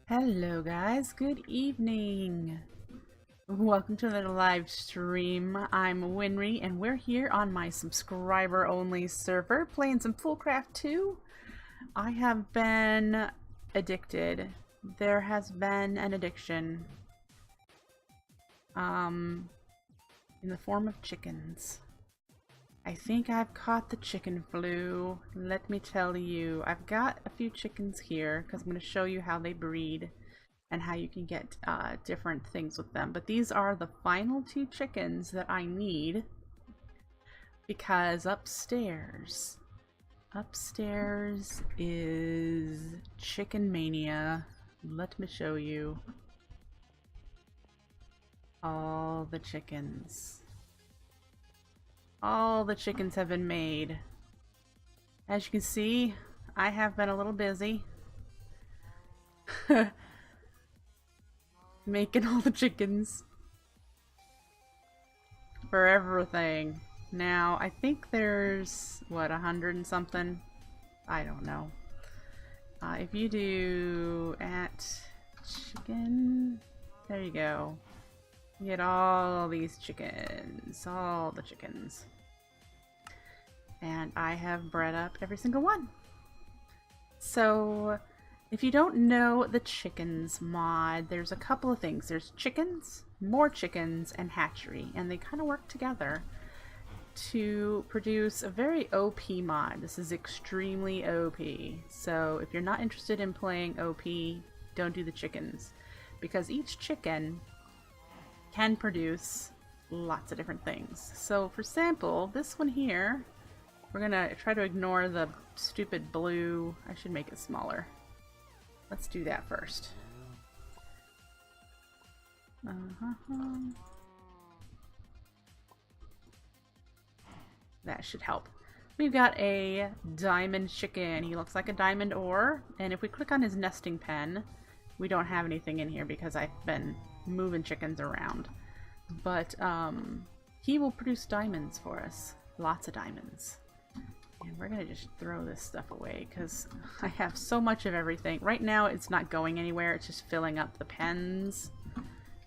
Hello guys, good evening. Welcome to another live stream. I'm Winry and we're here on my subscriber only server playing some Foolcraft 2. I have been addicted. There has been an addiction. In the form of chickens. I think I've caught the chicken flu. Let me tell you, I've got a few chickens here because I'm going to show you how they breed and how you can get different things with them. But these are the final two chickens that I need because upstairs is chicken mania. Let me show you all the chickens. All the chickens have been made. As you can see, I have been a little busy making all the chickens for everything. Now, I think there's, what, 100 and something? I don't know. If you do at chicken, there you go. You get all these chickens, all the chickens. And I have bred up every single one. So, if you don't know the chickens mod, there's a couple of things. There's chickens, more chickens, and hatchery. And they kind of work together to produce a very OP mod. This is extremely OP. So, if you're not interested in playing OP, don't do the chickens. Because each chicken can produce lots of different things. So for sample, this one here, we're gonna try to ignore the stupid blue. I should make it smaller. Let's do that first. That should help. We've got a diamond chicken. He looks like a diamond ore, and if we click on his nesting pen, we don't have anything in here because I've been moving chickens around. But he will produce diamonds for us. Lots of diamonds. And we're gonna just throw this stuff away because I have so much of everything. Right now it's not going anywhere, it's just filling up the pens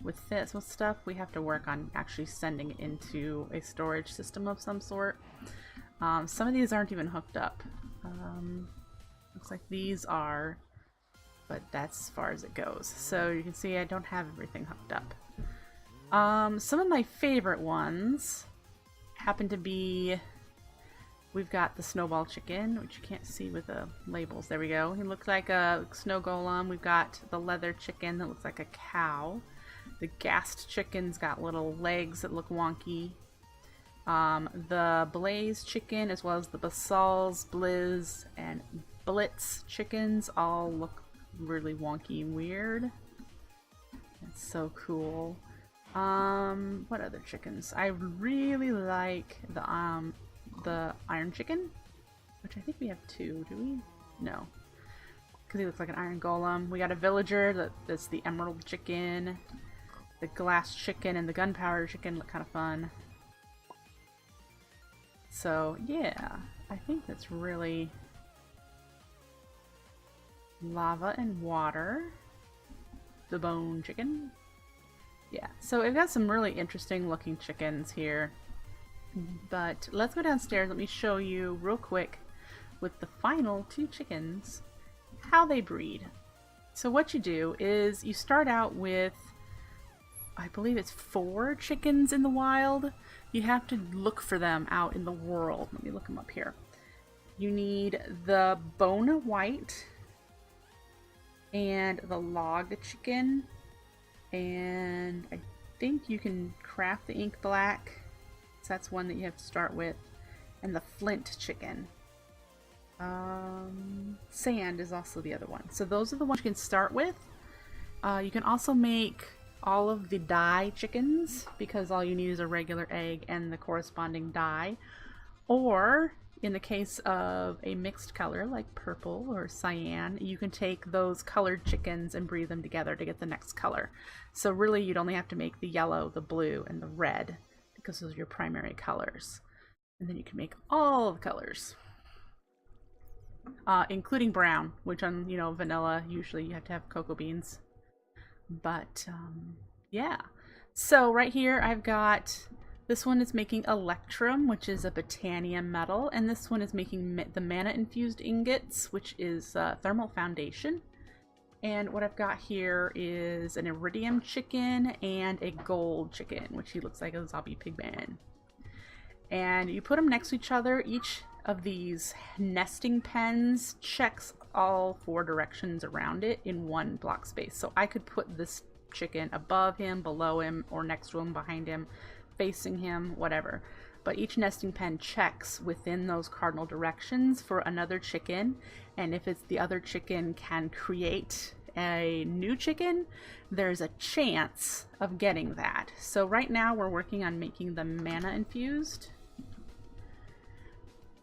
with this with stuff. We have to work on actually sending it into a storage system of some sort. Some of these aren't even hooked up. Looks like these are, but that's as far as it goes. So you can see I don't have everything hooked up. Some of my favorite ones happen to be, we've got the snowball chicken, which you can't see with the labels. There we go. He looks like a snow golem. We've got the leather chicken that looks like a cow. The ghast chicken's got little legs that look wonky. The blaze chicken, as well as the basals, blizz, and blitz chickens all look really wonky and weird. That's so cool. What other chickens? I really like the iron chicken, which I think we have two. Do we? No, because he looks like an iron golem. We got a villager that's the emerald chicken. The glass chicken and the gunpowder chicken look kind of fun. So yeah, I think that's really lava and water. The bone chicken. Yeah, so we've got some really interesting looking chickens here. But let's go downstairs. Let me show you real quick with the final two chickens how they breed. So what you do is you start out with, I believe it's 4 chickens in the wild. You have to look for them out in the world. Let me look them up here. You need the bone white and the log chicken, and I think you can craft the ink black, so that's one that you have to start with, and the flint chicken. Sand is also the other one. So those are the ones you can start with. You can also make all of the dye chickens because all you need is a regular egg and the corresponding dye, or in the case of a mixed color like purple or cyan, you can take those colored chickens and breed them together to get the next color. So really you'd only have to make the yellow, the blue, and the red because those are your primary colors. And then you can make all the colors. including brown, which on, you know, vanilla, usually you have to have cocoa beans. But, yeah. So right here I've got, this one is making Electrum, which is a Botania metal, and this one is making the mana-infused ingots, which is thermal foundation. And what I've got here is an iridium chicken and a gold chicken, which he looks like a zombie pigman. And you put them next to each other. Each of these nesting pens checks all 4 directions around it in one block space. So I could put this chicken above him, below him, or next to him, behind him, facing him, whatever. But each nesting pen checks within those cardinal directions for another chicken, and if it's the other chicken can create a new chicken, there's a chance of getting that. So right now we're working on making the mana infused,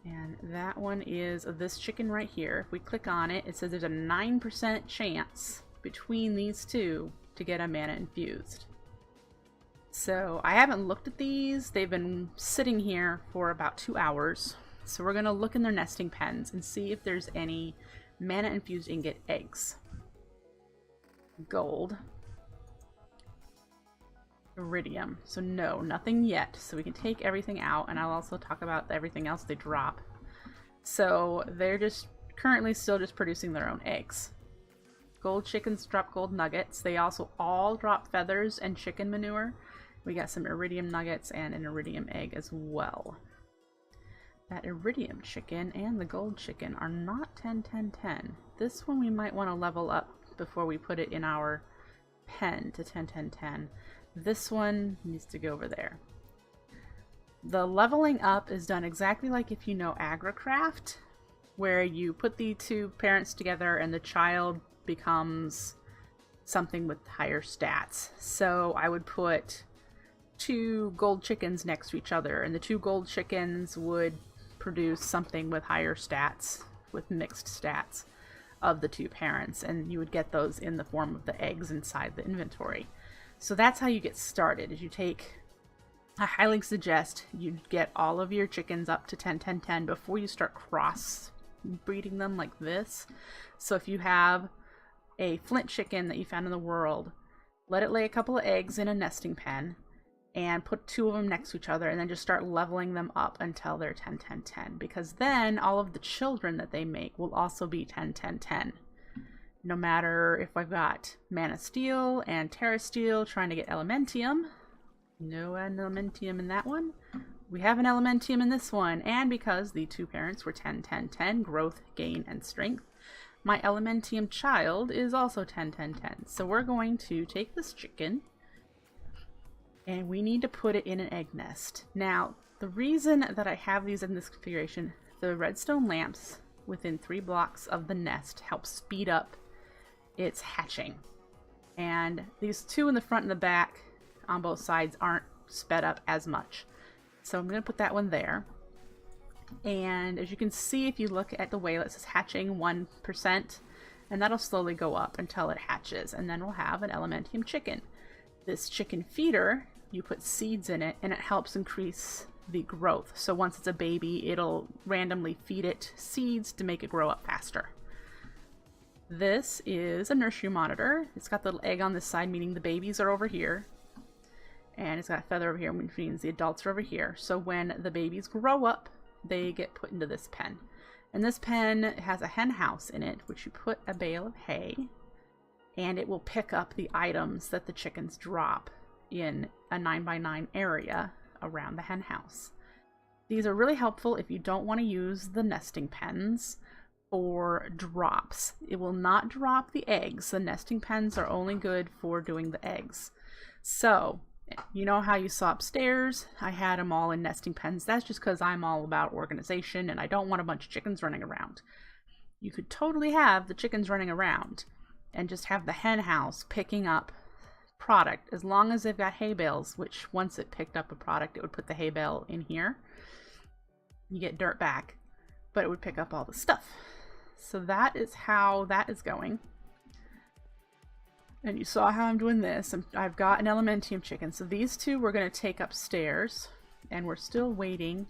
and that one is this chicken right here. If we click on it, it says there's a 9% chance between these two to get a mana infused. So I haven't looked at these. They've been sitting here for about 2 hours. So we're going to look in their nesting pens and see if there's any mana infused ingot eggs. Gold. Iridium. So no, nothing yet. So we can take everything out, and I'll also talk about everything else they drop. So they're just currently still just producing their own eggs. Gold chickens drop gold nuggets. They also all drop feathers and chicken manure. We got some iridium nuggets and an iridium egg as well. That iridium chicken and the gold chicken are not 10-10-10. This one we might want to level up before we put it in our pen to 10-10-10. This one needs to go over there. The leveling up is done exactly like if you know AgriCraft, where you put the 2 parents together and the child becomes something with higher stats. So I would put 2 gold chickens next to each other, and the 2 gold chickens would produce something with higher stats, with mixed stats of the 2 parents, and you would get those in the form of the eggs inside the inventory. So that's how you get started. Is you take, I highly suggest you get all of your chickens up to 10-10-10 before you start cross breeding them like this. So if you have a flint chicken that you found in the world, let it lay a couple of eggs in a nesting pen and put 2 of them next to each other, and then just start leveling them up until they're 10-10-10, because then all of the children that they make will also be 10-10-10. No matter if I've got Mana Steel and Terra Steel trying to get Elementium. No Elementium in that one. We have an Elementium in this one, and because the 2 parents were 10-10-10, growth, gain, and strength, my Elementium child is also 10-10-10. So we're going to take this chicken, and we need to put it in an egg nest. Now, the reason that I have these in this configuration, the redstone lamps within 3 blocks of the nest help speed up its hatching. And these 2 in the front and the back on both sides aren't sped up as much. So I'm going to put that one there. And as you can see, if you look at the whale, it says hatching 1%, and that'll slowly go up until it hatches, and then we'll have an Elementium chicken. This chicken feeder, you put seeds in it, and it helps increase the growth. So once it's a baby, it'll randomly feed it seeds to make it grow up faster. This is a nursery monitor. It's got the little egg on this side, meaning the babies are over here. And it's got a feather over here, which means the adults are over here. So when the babies grow up, they get put into this pen. And this pen has a hen house in it, which you put a bale of hay, and it will pick up the items that the chickens drop in a 9x9 area around the hen house. These are really helpful if you don't want to use the nesting pens for drops. It will not drop the eggs. The nesting pens are only good for doing the eggs. So, you know how you saw upstairs? I had them all in nesting pens. That's just because I'm all about organization and I don't want a bunch of chickens running around. You could totally have the chickens running around and just have the hen house picking up product, as long as they've got hay bales, which once it picked up a product, it would put the hay bale in here. You get dirt back, but it would pick up all the stuff. So that is how that is going. And you saw how I'm doing this. I've got an Elementium chicken. So these 2 we're going to take upstairs, and we're still waiting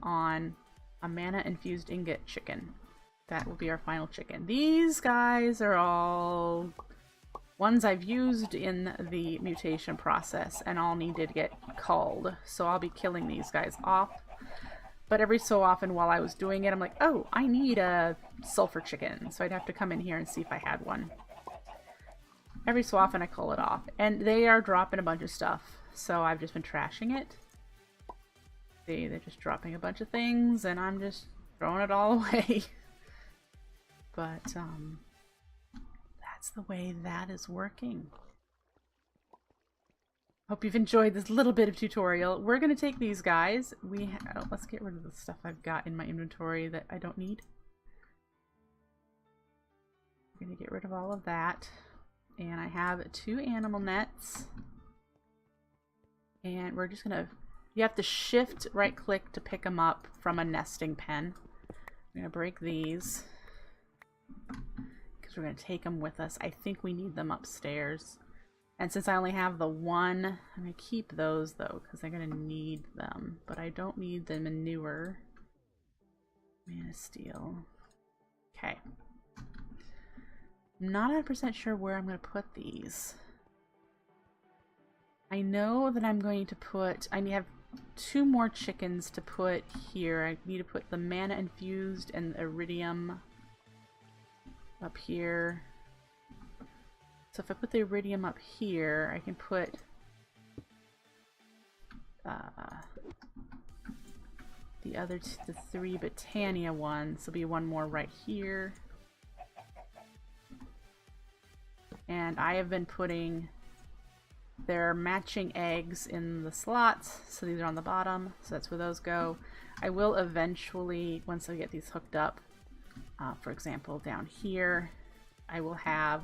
on a mana infused ingot chicken. that will be our final chicken. These guys are all ones I've used in the mutation process and all need to get culled. So I'll be killing these guys off. But every so often while I was doing it, I'm like, oh, I need a sulfur chicken. So I'd have to come in here and see if I had one. Every so often I cull it off. And they are dropping a bunch of stuff. So I've just been trashing it. See, they're just dropping a bunch of things and I'm just throwing it all away. But that's the way that is working. Hope you've enjoyed this little bit of tutorial. We're going to take these guys. Let's get rid of the stuff I've got in my inventory that I don't need. I'm going to get rid of all of that. And I have 2 animal nets. And we're just going to... You have to shift right click to pick them up from a nesting pen. I'm going to break these. Because we're going to take them with us. I think we need them upstairs. And since I only have the one, I'm going to keep those though, because I'm going to need them. But I don't need the manure. Man of Steel. Okay. I'm not 100% sure where I'm going to put these. I know that I'm going to put... I have 2 more chickens to put here. I need to put the mana infused and the iridium up here. So if I put the iridium up here, I can put the 3 Botania ones. There'll be one more right here. And I have been putting their matching eggs in the slots. So these are on the bottom. So that's where those go. I will eventually, once I get these hooked up, for example, down here, I will have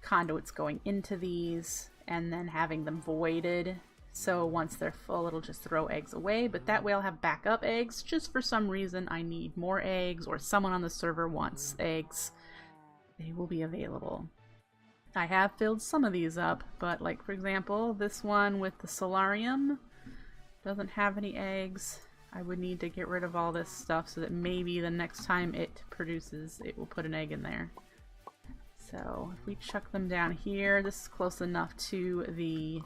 conduits going into these and then having them voided, so once they're full it'll just throw eggs away, but that way I'll have backup eggs just for some reason I need more eggs or someone on the server wants eggs. They will be available. I have filled some of these up, but like for example this one with the solarium doesn't have any eggs. I would need to get rid of all this stuff so that maybe the next time it produces it will put an egg in there. So if we chuck them down here, this is close enough to the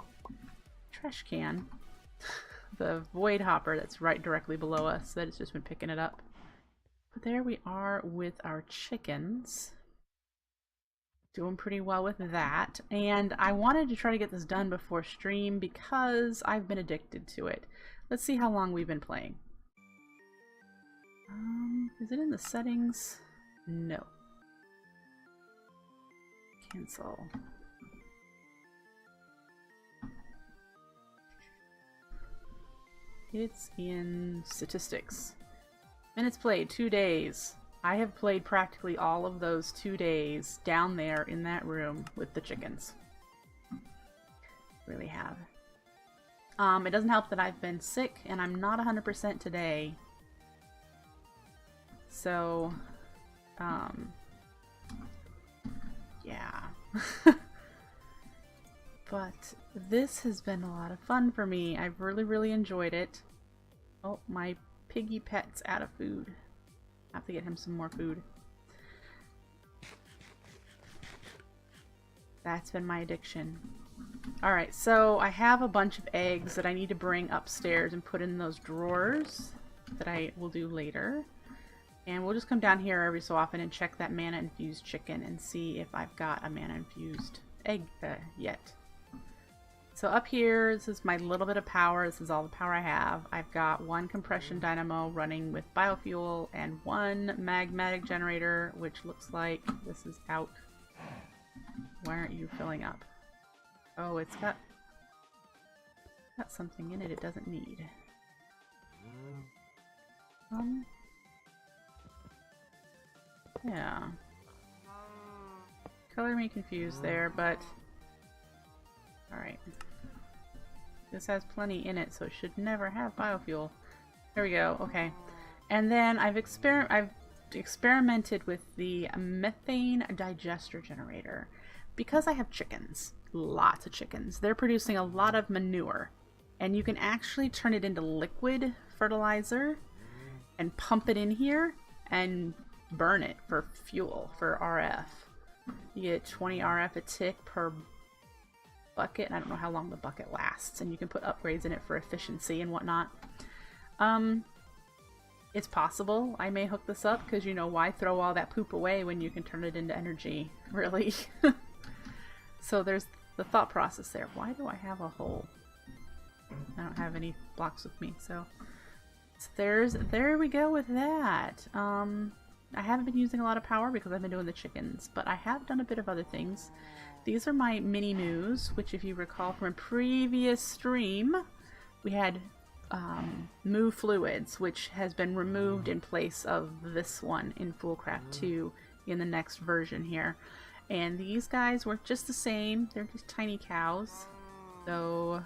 trash can, the void hopper that's right directly below us, that it's just been picking it up. But there we are with our chickens. Doing pretty well with that. And I wanted to try to get this done before stream because I've been addicted to it. Let's see how long we've been playing. Is it in the settings? No. Cancel. It's in statistics. Minutes played, 2 days. I have played practically all of those 2 days down there in that room with the chickens. Really have. It doesn't help that I've been sick and I'm not 100% today. So, yeah. But this has been a lot of fun for me. I've really enjoyed it. Oh, my piggy pet's out of food. I have to get him some more food. That's been my addiction. Alright, so I have a bunch of eggs that I need to bring upstairs and put in those drawers that I will do later. And we'll just come down here every so often and check that mana infused chicken and see if I've got a mana infused egg yet. So up here, this is my little bit of power. This is all the power I have. I've got 1 compression dynamo running with biofuel and 1 magmatic generator, which looks like this is out. Why aren't you filling up? Oh, it's got something in it it doesn't need. Yeah. Color me confused there, but alright. This has plenty in it, so it should never have biofuel. There we go, okay. And then I've experimented with the methane digester generator. Because I have chickens, lots of chickens, they're producing a lot of manure. And you can actually turn it into liquid fertilizer and pump it in here and burn it for fuel, for RF. You get 20 RF a tick per bucket, and I don't know how long the bucket lasts, and you can put upgrades in it for efficiency and whatnot. It's possible I may hook this up, because, you know, why throw all that poop away when you can turn it into energy, really? So there's the thought process there. Why do I have a hole? I don't have any blocks with me, so there we go with that. I haven't been using a lot of power because I've been doing the chickens, but I have done a bit of other things. These are my mini moos, which, if you recall from a previous stream, we had moo fluids, which has been removed in place of this one in Foolcraft 2 in the next version here. And these guys work just the same. They're just tiny cows. So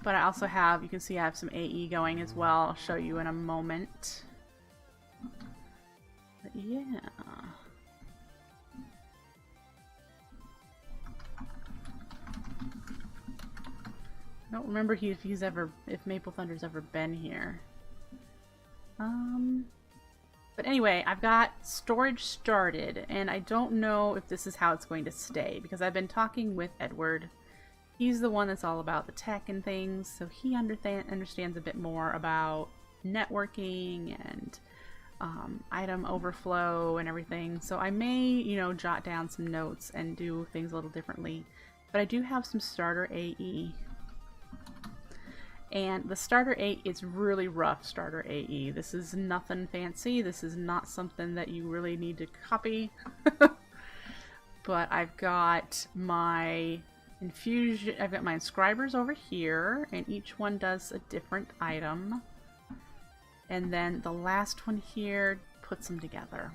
but I also have, you can see I have some AE going as well. I'll show you in a moment. But yeah. I don't remember if Maple Thunder's ever been here. But anyway, I've got storage started, and I don't know if this is how it's going to stay, because I've been talking with Edward. He's the one that's all about the tech and things, so he understands a bit more about networking and item overflow and everything. So I may, you know, jot down some notes and do things a little differently. But I do have some starter AE. And the starter AE is really rough starter AE. This is nothing fancy. This is not something that you really need to copy. But I've got my infusion, I've got my inscribers over here, and each one does a different item. And then the last one here puts them together.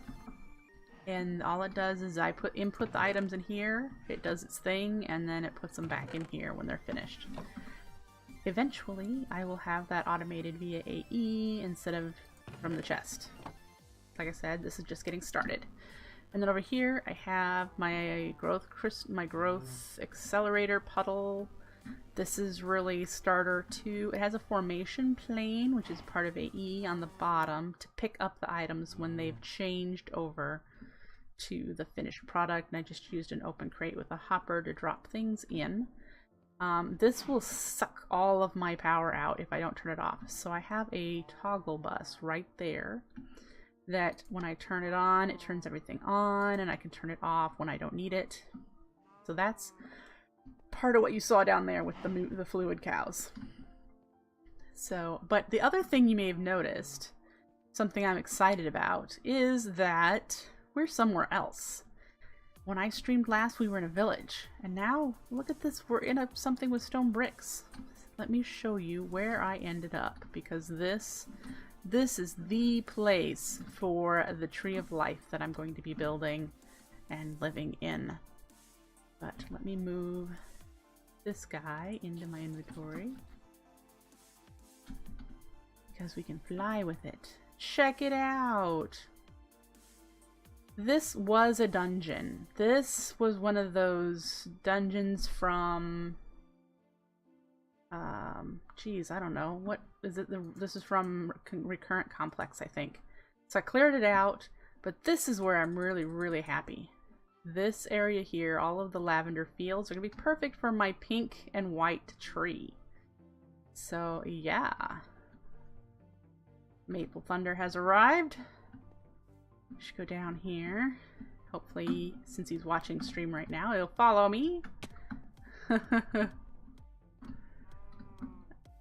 And all it does is I input the items in here, it does its thing, and then it puts them back in here when they're finished. Eventually, I will have that automated via AE instead of from the chest. Like I said, this is just getting started. And then over here, I have my growth accelerator puddle. This is really starter 2. It has a formation plane, which is part of AE on the bottom, to pick up the items when they've changed over to the finished product. And I just used an open crate with a hopper to drop things in. This will suck all of my power out if I don't turn it off. So I have a toggle bus right there that when I turn it on, it turns everything on, and I can turn it off when I don't need it. So that's part of what you saw down there with the fluid cows. So, but the other thing you may have noticed, something I'm excited about, is that we're somewhere else. When I streamed last, we were in a village, and now look at this, we're in something with stone bricks. Let me show you where I ended up, because this is the place for the tree of life that I'm going to be building and living in. But let me move this guy into my inventory, because we can fly with it. Check it out! This was a dungeon. This was one of those dungeons from, geez, I don't know. What is it? This is from Recurrent Complex, I think. So I cleared it out, but this is where I'm really, really happy. This area here, all of the lavender fields are going to be perfect for my pink and white tree. So, yeah. Maple Thunder has arrived. Should go down here. Hopefully, since he's watching stream right now, he'll follow me.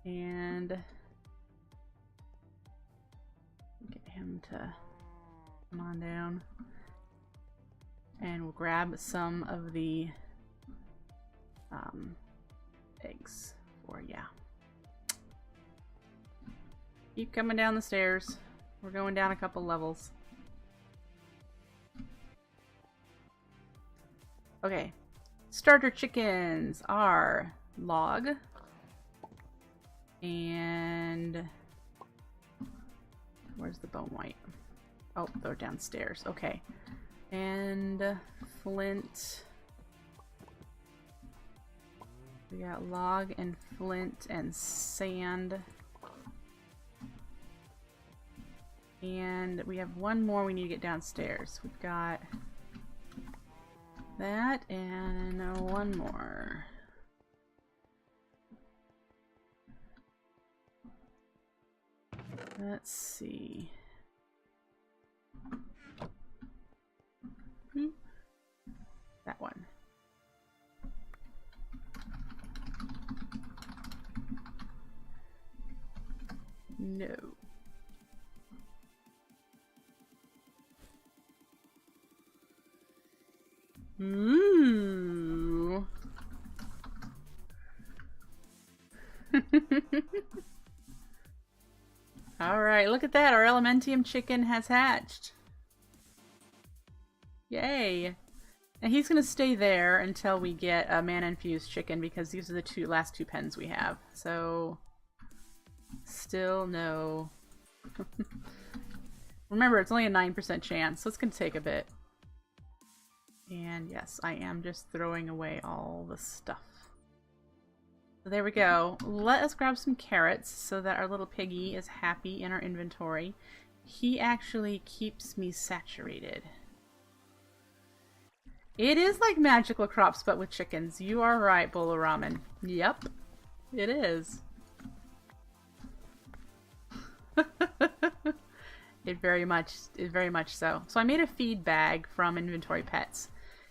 And get him to come on down. And we'll grab some of the eggs for ya. Keep coming down the stairs. We're going down a couple levels. Okay, starter chickens are log, and where's the bone white? Oh, they're downstairs. Okay, And flint. We got log and flint and sand. And we have one more we need to get downstairs. We've got that and one more. Let's see. That one. No. Ooh. Alright, look at that. Our Elementium chicken has hatched. Yay. And he's going to stay there until we get a mana-infused chicken because these are the last two pens we have. So, still no. Remember, it's only a 9% chance, so it's going to take a bit. And yes, I am just throwing away all the stuff. So there we go. Let us grab some carrots so that our little piggy is happy in our inventory. He actually keeps me saturated. It is like magical crops, but with chickens. You are right, Bowl of Ramen. Yep, it is. It very much so. So I made a feed bag from Inventory Pets.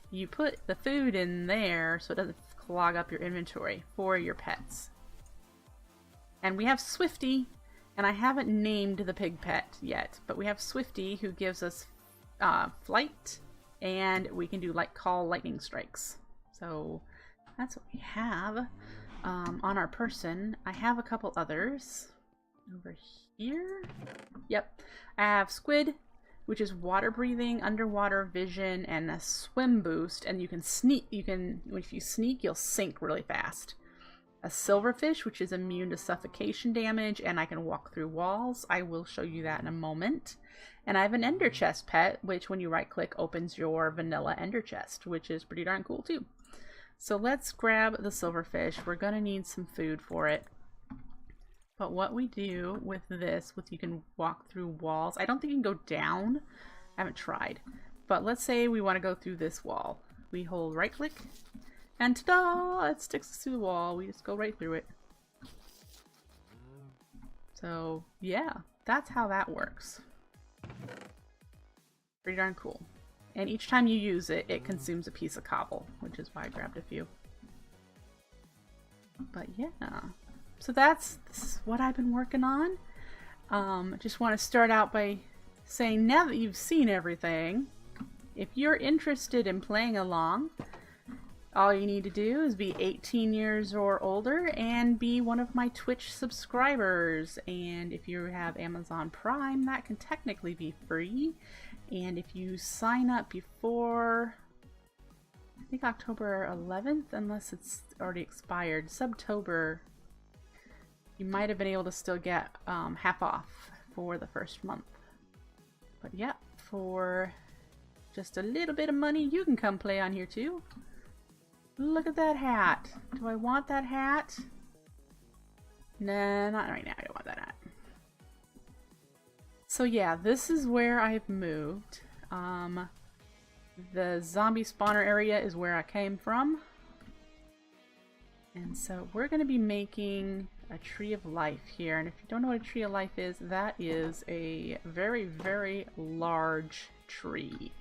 You put the food in there so it doesn't clog up your inventory for your pets. And we have Swifty, and I haven't named the pig pet yet, but we have Swifty who gives us flight, and we can do call lightning strikes. So that's what we have on our person. I have a couple others over here. Yep, I have Squid, which is water breathing, underwater vision, and a swim boost. And you can sneak. If you sneak, you'll sink really fast. A silverfish, which is immune to suffocation damage, and I can walk through walls. I will show you that in a moment. And I have an ender chest pet, which when you right click opens your vanilla ender chest, which is pretty darn cool too. So let's grab the silverfish. We're gonna need some food for it. But what we do with this, you can walk through walls. I don't think you can go down. I haven't tried. But let's say we want to go through this wall. We hold right click, and ta-da! It sticks us through the wall. We just go right through it. So yeah, that's how that works. Pretty darn cool. And each time you use it, it consumes a piece of cobble, which is why I grabbed a few. But yeah. So this is what I've been working on. I just want to start out by saying, now that you've seen everything, if you're interested in playing along, all you need to do is be 18 years or older and be one of my Twitch subscribers. And if you have Amazon Prime, that can technically be free. And if you sign up before, I think October 11th, unless it's already expired, Subtober, you might have been able to still get half off for the first month. But yeah, for just a little bit of money, you can come play on here too. Look at that hat. Do I want that hat? Nah, not right now. I don't want that hat. So yeah, this is where I've moved. The zombie spawner area is where I came from. And so we're going to be making a tree of life here. And if you don't know what a tree of life is, that is a very, very large tree.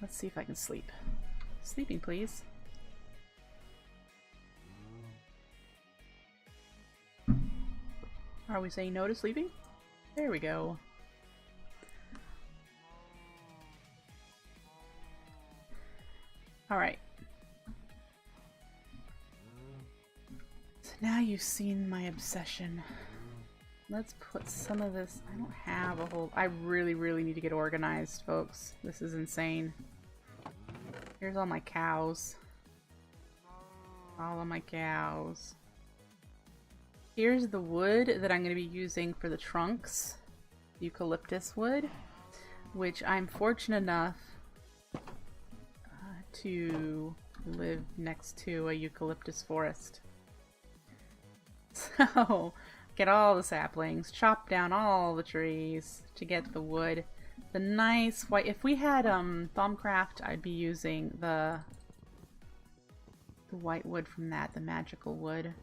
Let's see if I can sleep. Sleeping, please. Are we saying no to sleeping? There we go. Alright. So now you've seen my obsession. Let's put some of this. I don't have a whole. I really, really need to get organized, folks. This is insane. Here's all my cows. All of my cows. Here's the wood that I'm going to be using for the trunks. Eucalyptus wood. which I'm fortunate enough to live next to a eucalyptus forest. So, get all the saplings, chop down all the trees to get the wood. The nice white... If we had Foolcraft, I'd be using the white wood from that, the magical wood.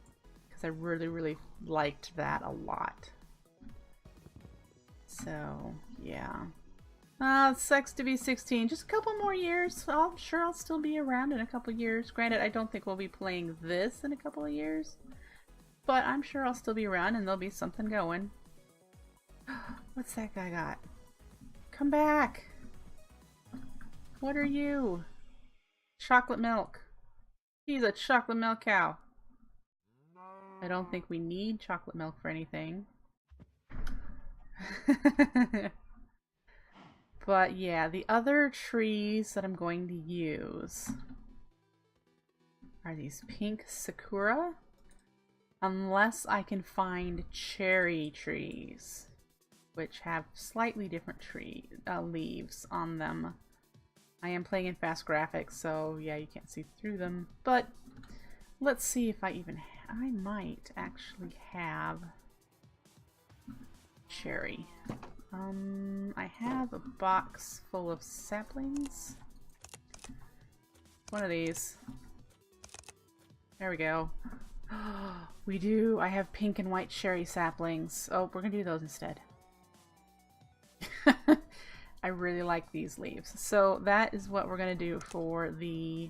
Because I really, really liked that a lot. So, yeah. It sucks to be 16. Just a couple more years. I'm sure I'll still be around in a couple years. Granted, I don't think we'll be playing this in a couple of years. But I'm sure I'll still be around and there'll be something going. What's that guy got? Come back! What are you? Chocolate milk. He's a chocolate milk cow. I don't think we need chocolate milk for anything. But yeah, the other trees that I'm going to use are these pink sakura. Unless I can find cherry trees, which have slightly different leaves on them. I am playing in fast graphics, so yeah, you can't see through them. But let's see if I even... I might actually have cherry. I have a box full of saplings. One of these. There we go. We do. I have pink and white cherry saplings. Oh, we're gonna do those instead. I really like these leaves. So that is what we're gonna do for the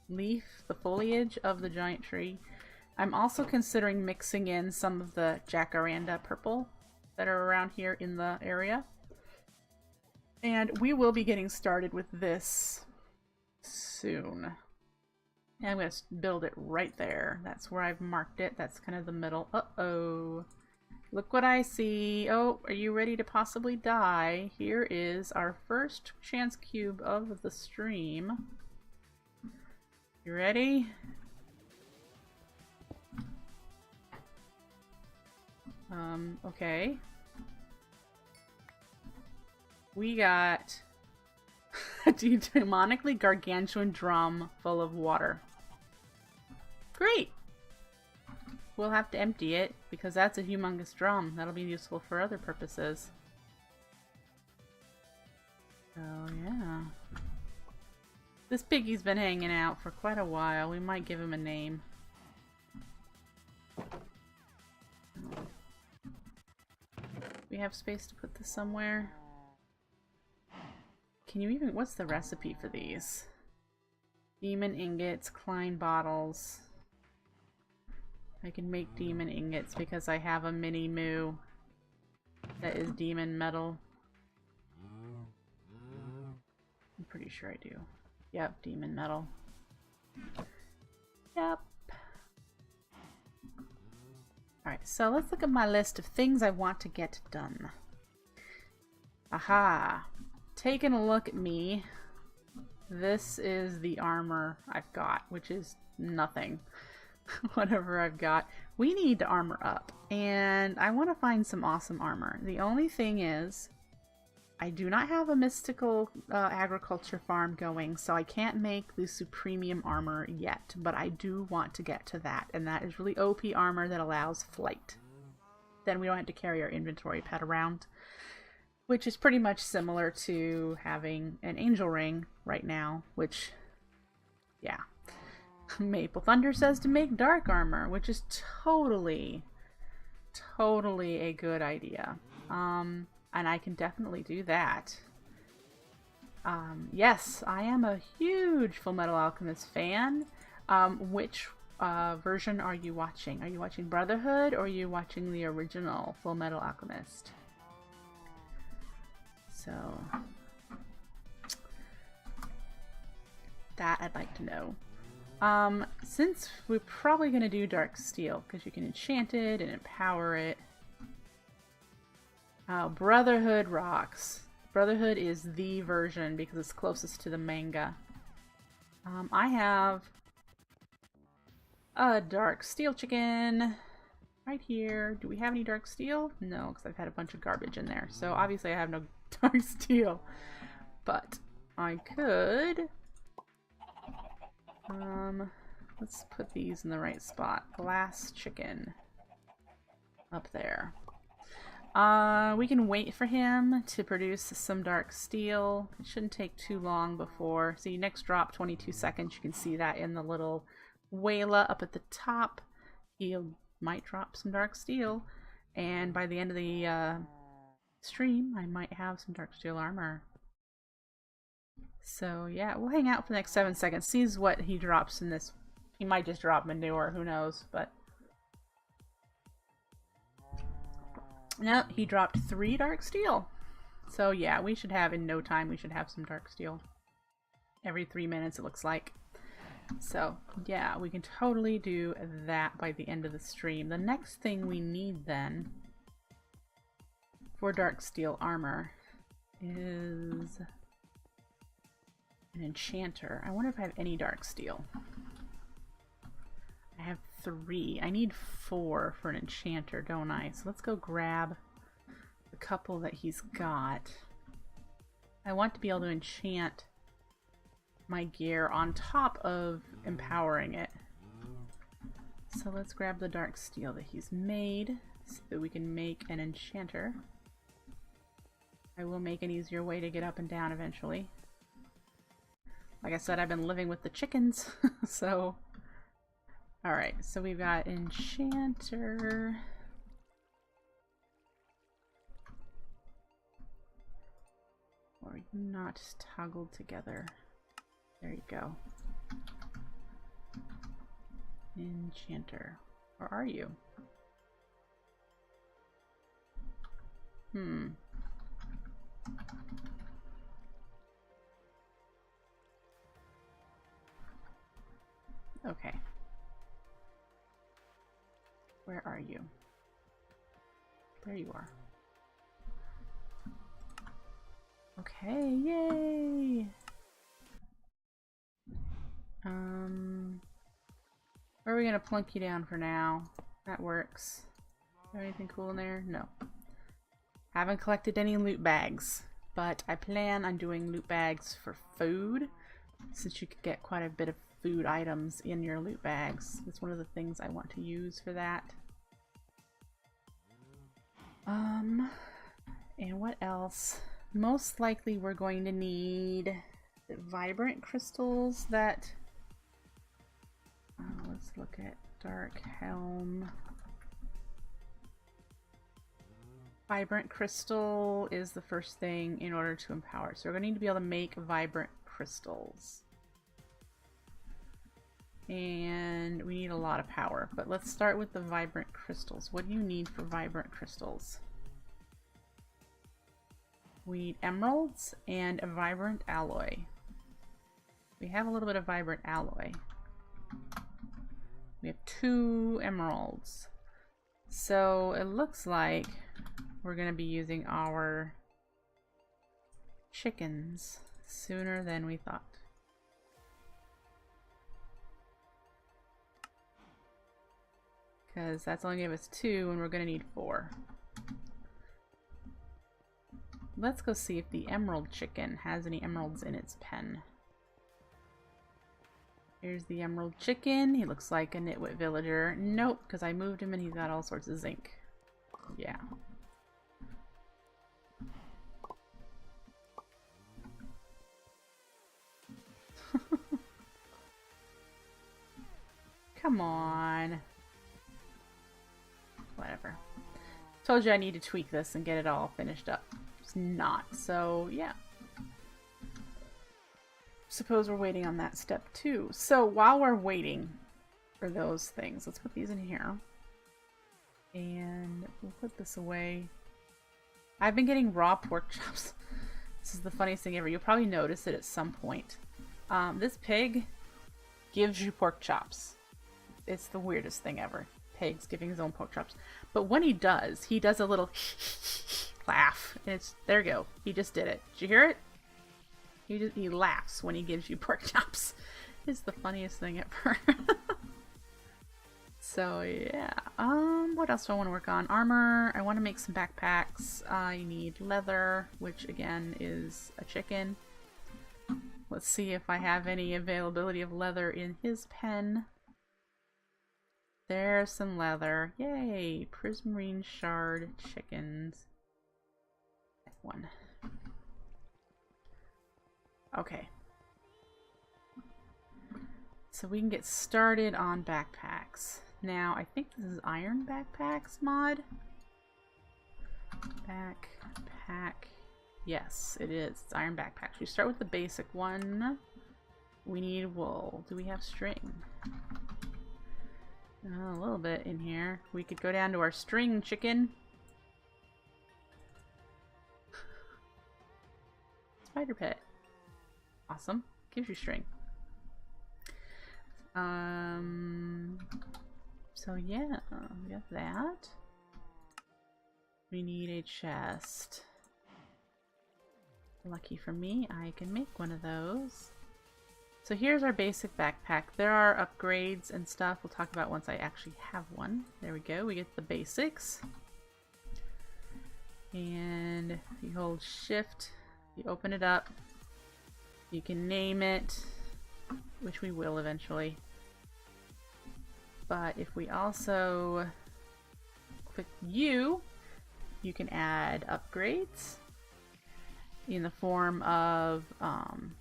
leaf, the foliage of the giant tree. I'm also considering mixing in some of the jacaranda purple that are around here in the area. And we will be getting started with this soon. And I'm going to build it right there. That's where I've marked it. That's kind of the middle. Uh-oh. Look what I see. Oh, are you ready to possibly die? Here is our first chance cube of the stream. You ready? Okay. We got a demonically gargantuan drum full of water. Great! We'll have to empty it because that's a humongous drum. That'll be useful for other purposes. Oh yeah. This piggy's been hanging out for quite a while. We might give him a name. We have space to put this somewhere. Can you even... What's the recipe for these? Demon ingots, Klein bottles. I can make demon ingots because I have a mini moo that is demon metal. I'm pretty sure I do. Yep, demon metal. Yep. Alright, so let's look at my list of things I want to get done. Aha! Taking a look at me. This is the armor I've got, which is nothing. Whatever I've got. We need to armor up, and I want to find some awesome armor. The only thing is, I do not have a mystical agriculture farm going, so I can't make the supremium armor yet, but I do want to get to that, and that is really OP armor that allows flight. Then we don't have to carry our inventory pet around, which is pretty much similar to having an angel ring right now, which, yeah. Maple Thunder says to make dark armor, which is totally a good idea. And I can definitely do that. Yes, I am a huge Fullmetal Alchemist fan. Which version are you watching? Are you watching Brotherhood or are you watching the original Fullmetal Alchemist? So, that I'd like to know. Since we're probably going to do Dark Steel, because you can enchant it and empower it. Brotherhood.Rocks. Brotherhood is the version because it's closest to the manga. I have a Dark Steel chicken. right here. Do we have any dark steel? No, because I've had a bunch of garbage in there. So obviously I have no dark steel. But I could... let's put these in the right spot. Glass chicken. Up there. We can wait for him to produce some dark steel. It shouldn't take too long before. See, next drop, 22 seconds. You can see that in the little Wayla up at the top. He might drop some dark steel. And by the end of the stream, I might have some dark steel armor. So yeah, we'll hang out for the next 7 seconds. Sees what he drops in this. He might just drop manure, who knows, but... Nope, he dropped 3 dark steel. So yeah, we should have, in no time, we should have some dark steel. Every 3 minutes, it looks like. So yeah, we can totally do that by the end of the stream. The next thing we need then for dark steel armor is an enchanter. I wonder if I have any dark steel. I have 3. I need 4 for an enchanter, don't I? So let's go grab the couple that he's got. I want to be able to enchant my gear on top of empowering it. So let's grab the dark steel that he's made so that we can make an enchanter. I will make an easier way to get up and down eventually. Like I said, I've been living with the chickens, so... Alright, so we've got enchanter. Or not toggled together. There you go. Enchanter. Where are you? Okay. Where are you? There you are. Okay, yay! Where are we gonna plunk you down for now? That works. Is there anything cool in there? No. Haven't collected any loot bags, but I plan on doing loot bags for food, since you could get quite a bit of food items in your loot bags. That's one of the things I want to use for that. And what else? Most likely we're going to need the vibrant crystals that... let's look at Dark Helm. Vibrant crystal is the first thing in order to empower. So we're going to need to be able to make vibrant crystals. And we need a lot of power, but let's start with the vibrant crystals. What do you need for vibrant crystals? We need emeralds and a vibrant alloy. We have a little bit of vibrant alloy. We have 2 emeralds. So it looks like we're going to be using our chickens sooner than we thought. Because that's only gave us 2 and we're going to need 4. Let's go see if the emerald chicken has any emeralds in its pen. Here's the emerald chicken. He looks like a nitwit villager. Nope, because I moved him and he's got all sorts of zinc. Yeah. Come on. Whatever. Told you I need to tweak this and get it all finished up. It's not. So, yeah. Suppose we're waiting on that step too. So, while we're waiting for those things, let's put these in here. And we'll put this away. I've been getting raw pork chops. This is the funniest thing ever. You'll probably notice it at some point. This pig gives you pork chops. It's the weirdest thing ever. Pigs giving his own pork chops. But when he does a little laugh. It's there you go. He just did it. Did you hear it? He laughs when he gives you pork chops. It's the funniest thing ever. So yeah, what else do I want to work on? Armor. I want to make some backpacks. I need leather, which again is a chicken. Let's see if I have any availability of leather in his pen. There's some leather. Yay! Prismarine shard chickens. One. Okay. So we can get started on backpacks. Now, I think this is iron backpacks mod. Backpack. Yes, it is. It's iron backpacks. We start with the basic one. We need wool. Do we have string? A little bit in here. We could go down to our string chicken. Spider pet. Awesome. Gives you string. So yeah, we got that. We need a chest. Lucky for me, I can make one of those. So here's our basic backpack. There are upgrades and stuff we'll talk about once I actually have one. There we go, we get the basics. And if you hold shift, you open it up, you can name it, which we will eventually. But if we also click U, you can add upgrades in the form of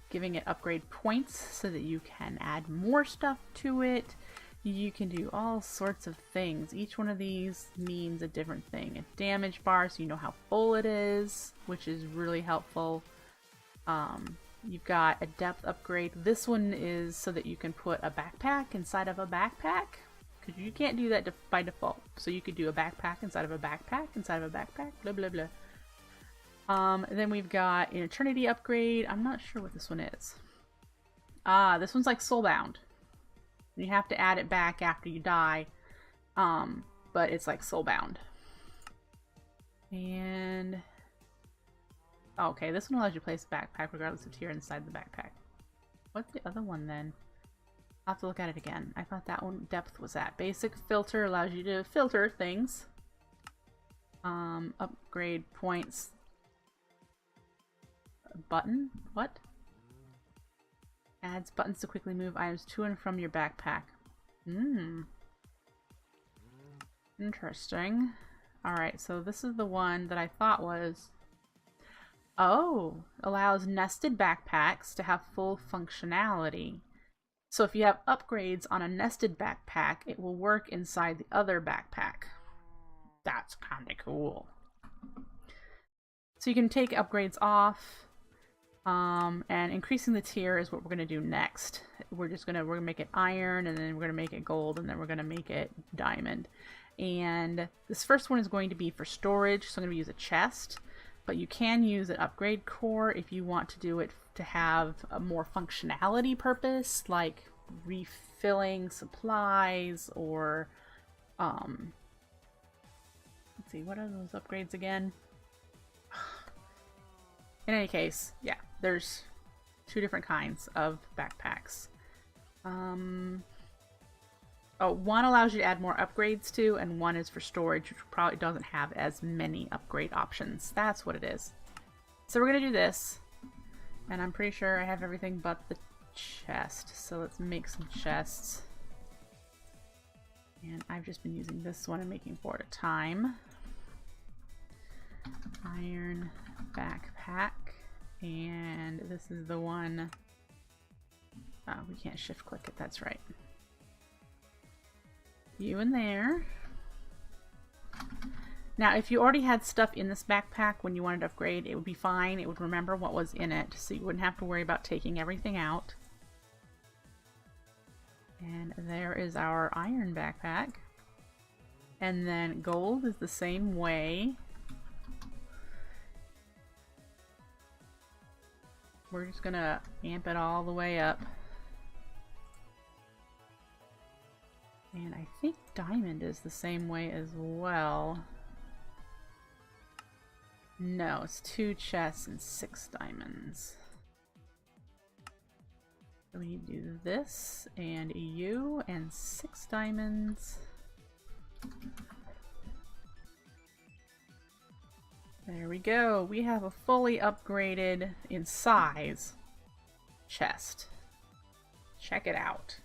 giving it upgrade points so that you can add more stuff to it. You can do all sorts of things. Each one of these means a different thing. A damage bar so you know how full it is, which is really helpful. You've got a depth upgrade. This one is so that you can put a backpack inside of a backpack, because you can't do that by default. So you could do a backpack inside of a backpack inside of a backpack, blah blah blah. Then we've got an eternity upgrade. I'm not sure what this one is. This one's like soulbound. You have to add it back after you die, but it's like soulbound. And okay, this one allows you to place a backpack regardless of tier inside the backpack. What's the other one then? I'll have to look at it again. I thought that one depth was at. Basic filter allows you to filter things. Upgrade points. Button? What? Adds buttons to quickly move items to and from your backpack. Interesting. Alright, so this is the one that I thought was... Oh! Allows nested backpacks to have full functionality. So if you have upgrades on a nested backpack, it will work inside the other backpack. That's kinda cool. So you can take upgrades off, and increasing the tier is what we're gonna do next. We're gonna make it iron, and then we're gonna make it gold, and then we're gonna make it diamond. And this first one is going to be for storage, so I'm gonna use a chest. But you can use an upgrade core if you want to do it to have a more functionality purpose, like refilling supplies or let's see, what are those upgrades again? In any case, yeah, there's two different kinds of backpacks. Oh, one allows you to add more upgrades to, and one is for storage, which probably doesn't have as many upgrade options. That's what it is. So we're gonna do this, and I'm pretty sure I have everything but the chest. So let's make some chests. And I've just been using this one and making 4 at a time. Iron backpack, and this is the one. We can't shift click it, that's right. You in there. Now if you already had stuff in this backpack when you wanted to upgrade, it would be fine. It would remember what was in it, so you wouldn't have to worry about taking everything out. And there is our iron backpack. And then gold is the same way. We're just gonna amp it all the way up. And I think diamond is the same way as well. No, it's 2 chests and 6 diamonds. So we need to do this and you and 6 diamonds. There we go. We have a fully upgraded in size chest. Check it out.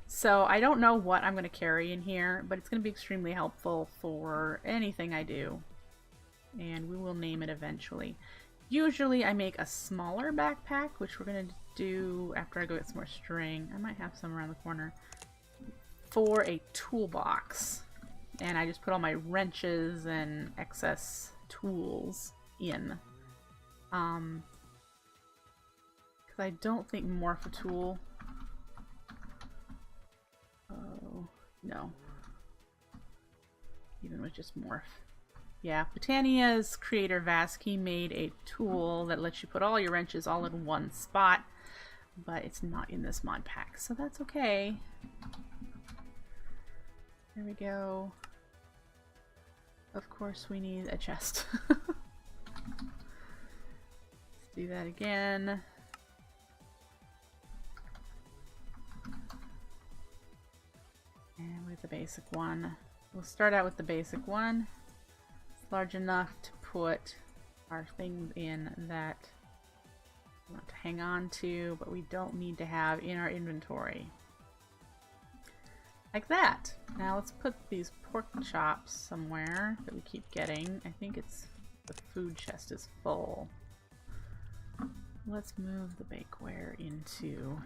So I don't know what I'm going to carry in here, but it's going to be extremely helpful for anything I do. And we will name it eventually. Usually I make a smaller backpack, which we're going to do after I go get some more string. I might have some around the corner. For a toolbox. And I just put all my wrenches and excess tools in. Because I don't think morph a tool. Oh, no. Even with just morph. Yeah, Botania's creator Vasky made a tool that lets you put all your wrenches all in one spot, but it's not in this mod pack, so that's okay. There we go. Of course we need a chest. Let's do that again. And with the basic one. We'll start out with the basic one. It's large enough to put our things in that we want to hang on to, but we don't need to have in our inventory. Like that. Now let's put these pork chops somewhere that we keep getting. I think it's the food chest is full. Let's move the bakeware into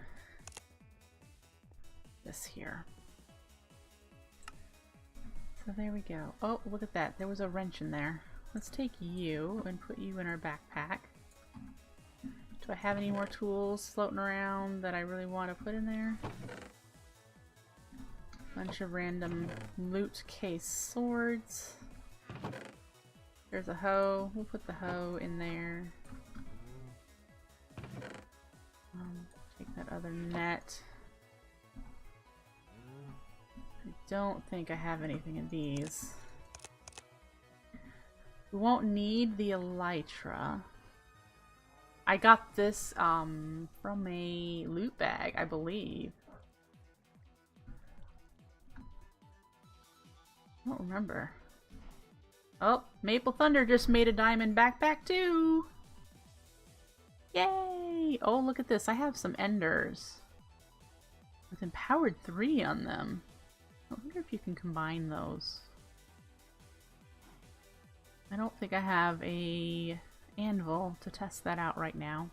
this here. So there we go. Oh, look at that. There was a wrench in there. Let's take you and put you in our backpack. Do I have any more tools floating around that I really want to put in there? Bunch of random loot case swords. There's a hoe. We'll put the hoe in there. Take that other net. I don't think I have anything in these. We won't need the elytra. I got this from a loot bag, I believe. I don't remember. Oh, Maple Thunder just made a diamond backpack too! Yay! Oh, look at this. I have some enders with empowered 3 on them. I wonder if you can combine those. I don't think I have a anvil to test that out right now.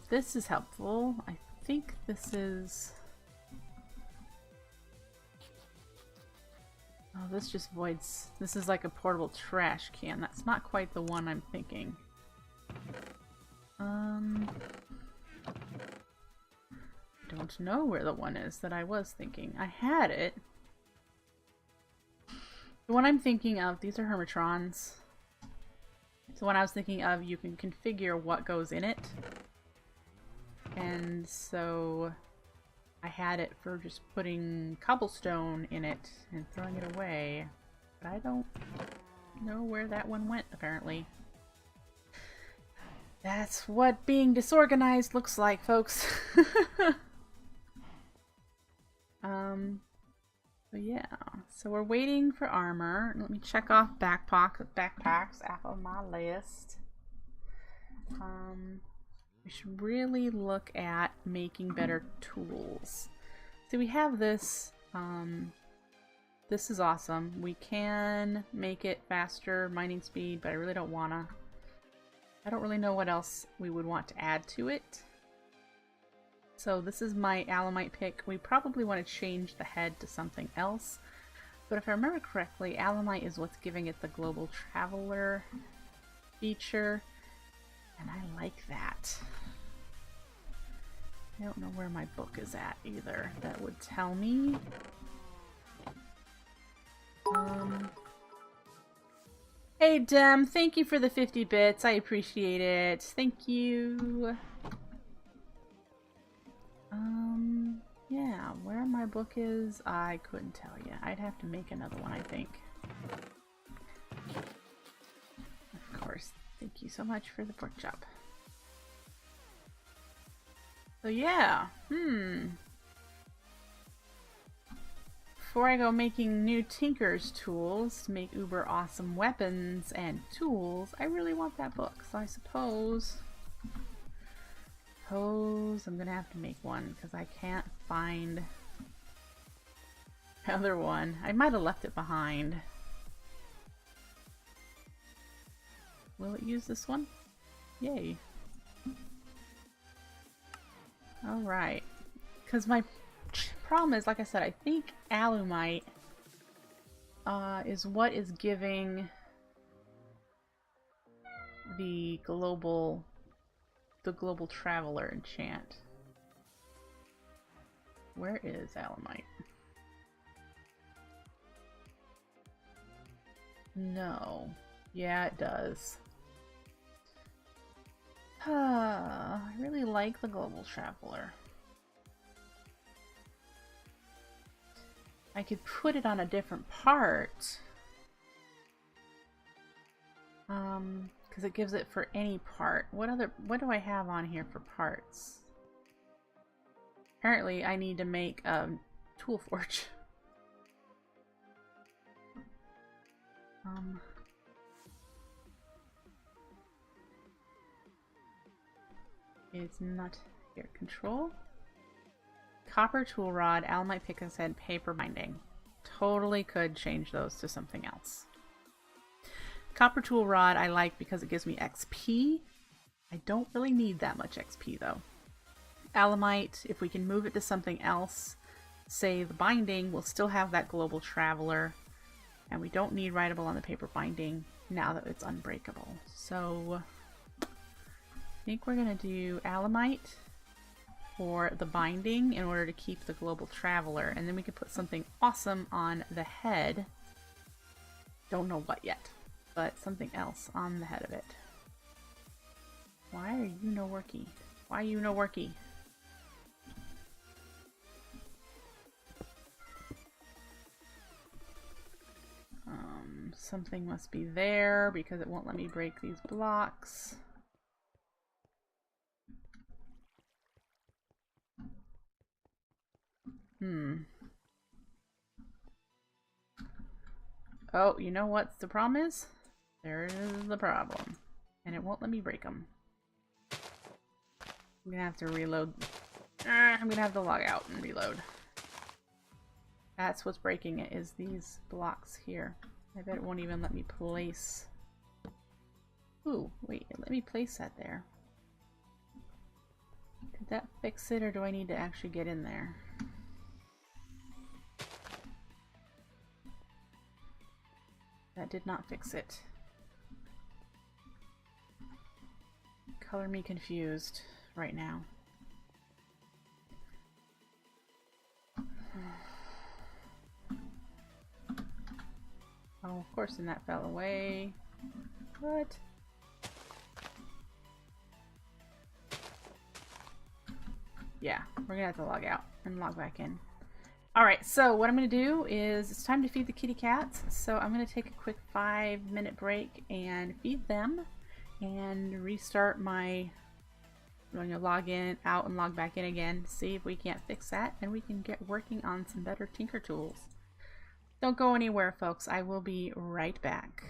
This is helpful. I think this is... Oh, this just voids... This is like a portable trash can. That's not quite the one I'm thinking. Don't know where the one is that I was thinking. I had it. The one I'm thinking of, these are Hermitrons. So when I was thinking of, you can configure what goes in it. And so I had it for just putting cobblestone in it and throwing it away. But I don't know where that one went, apparently. That's what being disorganized looks like, folks. So yeah, so we're waiting for armor. Let me check off backpacks off of my list. We should really look at making better tools. So we have this. This is awesome. We can make it faster mining speed, but I really don't wanna. I don't really know what else we would want to add to it. So this is my Alamite pick. We probably want to change the head to something else. But if I remember correctly, Alamite is what's giving it the Global Traveler feature. And I like that. I don't know where my book is at either. That would tell me. Hey Dem, thank you for the 50 bits. I appreciate it. Thank you. Yeah, where my book is, I couldn't tell you. I'd have to make another one, I think. Of course. Thank you so much for the pork chop. So yeah, before I go making new Tinker's tools to make uber awesome weapons and tools, I really want that book. So I suppose I'm gonna have to make one because I can't find the other one. I might have left it behind. Will it use this one? Yay. Alright. Because my problem is, like I said, I think alumite is what is giving the global traveler enchant. Where is alumite? No. Yeah, it does. I really like the global traveler. I could put it on a different part. Because it gives it for any part. What do I have on here for parts? Apparently I need to make a tool forge. It's not here. Control. Copper tool rod, alumite pickaxe head, paper binding. Totally could change those to something else. Copper tool rod I like because it gives me XP. I don't really need that much XP though. Alumite, if we can move it to something else, say the binding, we'll still have that global traveler. And we don't need writable on the paper binding now that it's unbreakable. So I think we're gonna do alumite for the binding in order to keep the global traveler, and then we can put something awesome on the head. Don't know what yet, but something else on the head of it. Why are you no worky? Why are you no worky? Something must be there because it won't let me break these blocks. Oh, you know what the problem is? There's the problem. And it won't let me break them. I'm gonna have to reload. I'm gonna have to log out and reload. That's what's breaking it, is these blocks here. I bet it won't even let me place. Ooh, wait, let me place that there. Did that fix it, or do I need to actually get in there? That did not fix it. Color me confused right now. Oh, of course, then that fell away. What? Yeah, we're gonna have to log out and log back in. Alright, so what I'm gonna do is it's time to feed the kitty cats. So I'm gonna take a quick 5-minute break and feed them and restart my, I'm gonna log in, out, and log back in again, see if we can't fix that, and we can get working on some better tinker tools. Don't go anywhere, folks. I will be right back.